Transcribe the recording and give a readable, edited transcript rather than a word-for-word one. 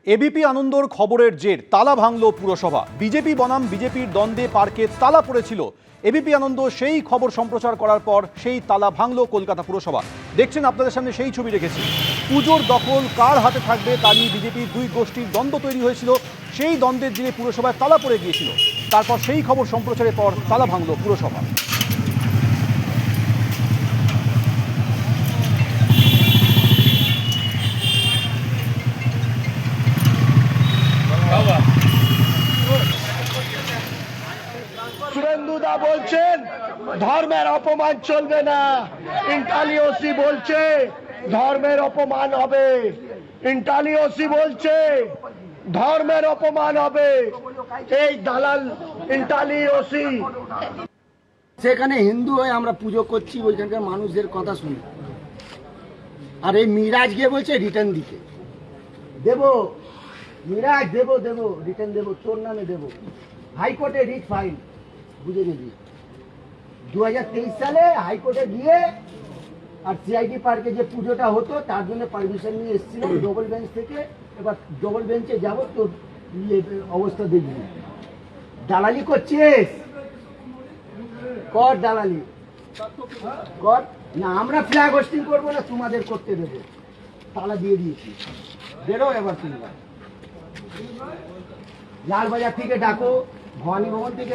ABP আনন্দর খবরের জের তালা ভাঙল পুরসভা। বিজেপি বনাম বিজেপির দ্বন্দ্বে পার্কে তালা পড়েছিল। এবিপি আনন্দ সেই খবর সম্প্রচার করার পর সেই তালা ভাঙল কলকাতা পুরসভা। দেখছেন আপনাদের সামনে সেই ছবি রেখেছি। পুজোর দখল কার হাতে থাকবে তা নিয়ে বিজেপির দুই গোষ্ঠীর দ্বন্দ্ব তৈরি হয়েছিল। সেই দ্বন্দ্বের জেরে পুরসভায় তালা পড়ে গিয়েছিল। তারপর সেই খবর সম্প্রচারের পর তালা ভাঙল পুরসভা। সুরেন্দুদা বলছেন ধর্মের অপমান চলবে না। ইন্টালিওসি বলছে ধর্মের অপমান হবে। ইন্টালিওসি বলছে ধর্মের অপমান হবে। এই দালাল ইন্টালিওসি। সেখানে হিন্দু হয়ে আমরা পুজো করছি, ওইখানকার মানুষদের কথা শুনি। আর এই মিরাজ গিয়ে বলছে রিটার্ন দিতে দেবো, মিরাজ দেবো দেবো রিটার্ন দেবো, তোর নামে দেবো। হাইকোর্টে রিট ফাইল, বুঝে গেছি। 2023 সালে হাইকোর্টে গিয়ে আর সিআইডি পার্কে যে পুজোটা হতো তার জন্য পারমিশন নিয়ে এসেছিলাম ডবল বেঞ্চ থেকে। এবার ডবল বেঞ্চে যাবো, তোর অবস্থা দেখবি। দালালি করছিস, কর দালালি কর। না আমরা ফ্ল্যাগ হোস্টিং করবো না, তোমাদের করতে দেবো। তালা দিয়ে দিয়েছি, বেরো এবার। তিনবার লালবাজার থেকে ডাকো, ভবানী ভবন থেকে